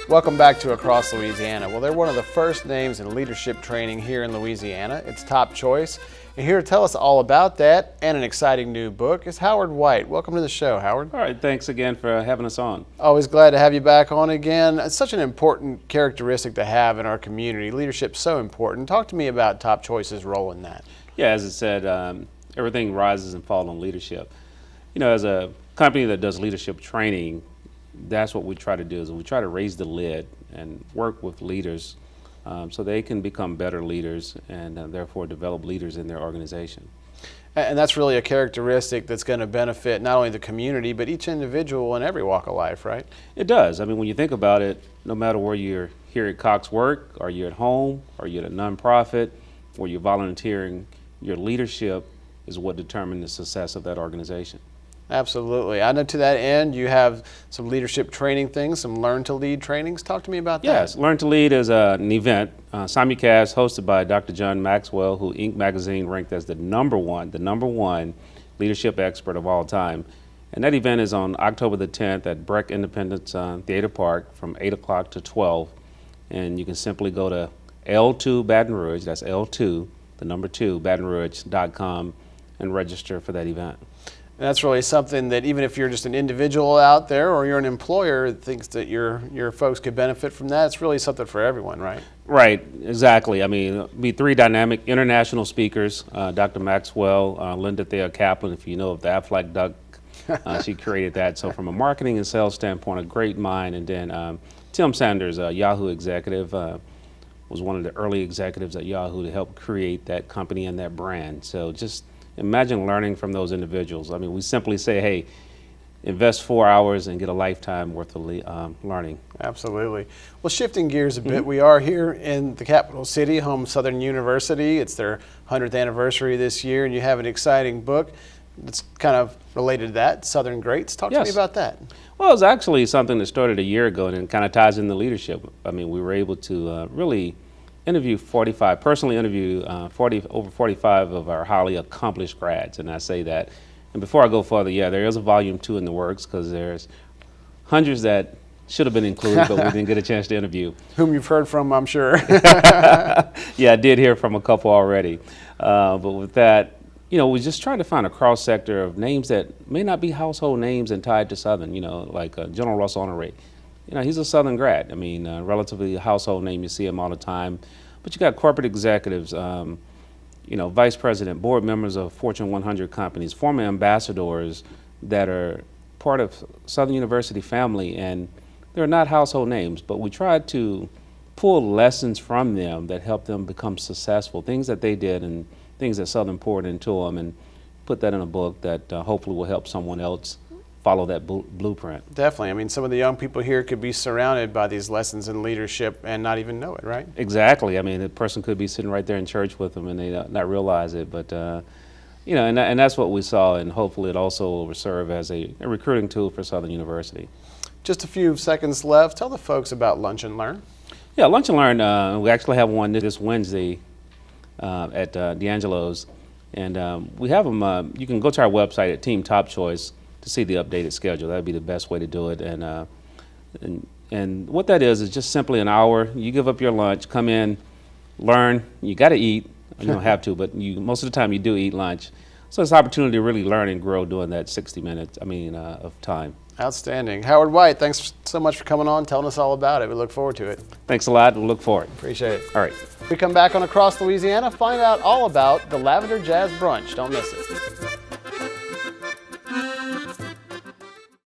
Welcome back to Across Louisiana. Well, they're one of the first names in leadership training here in Louisiana. It's Top Choice. And here to tell us all about that and an exciting new book is Howard White. Welcome to the show, Howard. All right, thanks again for having us on. Always glad to have you back on again. It's such an important characteristic to have in our community. Leadership's so important. Talk to me about Top Choice's role in that. Yeah, as I said, everything rises and falls on leadership. You know, as a company that does leadership training, that's what we try to do, is we try to raise the lid and work with leaders so they can become better leaders and therefore develop leaders in their organization. And that's really a characteristic that's going to benefit not only the community, but each individual in every walk of life, right? It does. I mean, when you think about it, no matter where you're here at Cox Work, or you're at home, or you're at a nonprofit, or you're volunteering, your leadership is what determines the success of that organization. Absolutely. I know to that end you have some leadership training things, some Learn to Lead trainings. Talk to me about that. Yes, Learn to Lead is an event simulcast hosted by Dr. John Maxwell, who Inc. magazine ranked as the number one leadership expert of all time. And that event is on October the 10th at Breck Independence Theater Park from 8 o'clock to 12. And you can simply go to L2 Baton Rouge, that's L2, the number 2, BatonRouge.com, and register for that event. And that's really something that even if you're just an individual out there or you're an employer that thinks that your folks could benefit from that, it's really something for everyone, right? Right, exactly. I mean, it'll be 3 dynamic international speakers, Dr. Maxwell, Linda Thayer Kaplan, if you know of the Aflac Duck, she created that. So from a marketing and sales standpoint, a great mind. And then Tim Sanders, a Yahoo executive, was one of the early executives at Yahoo to help create that company and that brand. So just imagine learning from those individuals. I mean, we simply say, hey, invest 4 hours and get a lifetime worth of learning. Absolutely. Well, shifting gears a bit, we are here in the capital city, home of Southern University. It's their 100th anniversary this year, and you have an exciting book that's kind of related to that, Southern Greats. Talk to me about that. Well, it's actually something that started a year ago, and it kind of ties into leadership. I mean, we were able to really personally interview over 45 of our highly accomplished grads, and I say that. And before I go further, yeah, there is a volume 2 in the works because there's hundreds that should have been included, but we didn't get a chance to interview. Whom you've heard from, I'm sure. Yeah, I did hear from a couple already. But with that, you know, we're just trying to find a cross sector of names that may not be household names and tied to Southern, you know, like General Russell Honore. You know, he's a Southern grad. I mean, relatively a household name. You see him all the time. But you got corporate executives, you know, vice president, board members of Fortune 100 companies, former ambassadors that are part of Southern University family, and they're not household names, but we tried to pull lessons from them that help them become successful, things that they did and things that Southern poured into them, and put that in a book that hopefully will help someone else follow that blueprint. Definitely. I mean, some of the young people here could be surrounded by these lessons in leadership and not even know it, right? Exactly. I mean, the person could be sitting right there in church with them and they not realize it. But, you know, and that's what we saw, and hopefully it also will serve as a recruiting tool for Southern University. Just a few seconds left. Tell the folks about Lunch and Learn. Yeah, Lunch and Learn, we actually have one this Wednesday at D'Angelo's. And we have them, you can go to our website at Team Top Choice to see the updated schedule. That would be the best way to do it. And what that is just simply an hour. You give up your lunch, come in, learn. You got to eat. You don't have to, but most of the time you do eat lunch. So it's an opportunity to really learn and grow during that 60 minutes, of time. Outstanding. Howard White, thanks so much for coming on, telling us all about it. We look forward to it. Thanks a lot. We'll look forward. Appreciate it. All right. We come back on Across Louisiana, find out all about the Lavender Jazz Brunch. Don't miss it.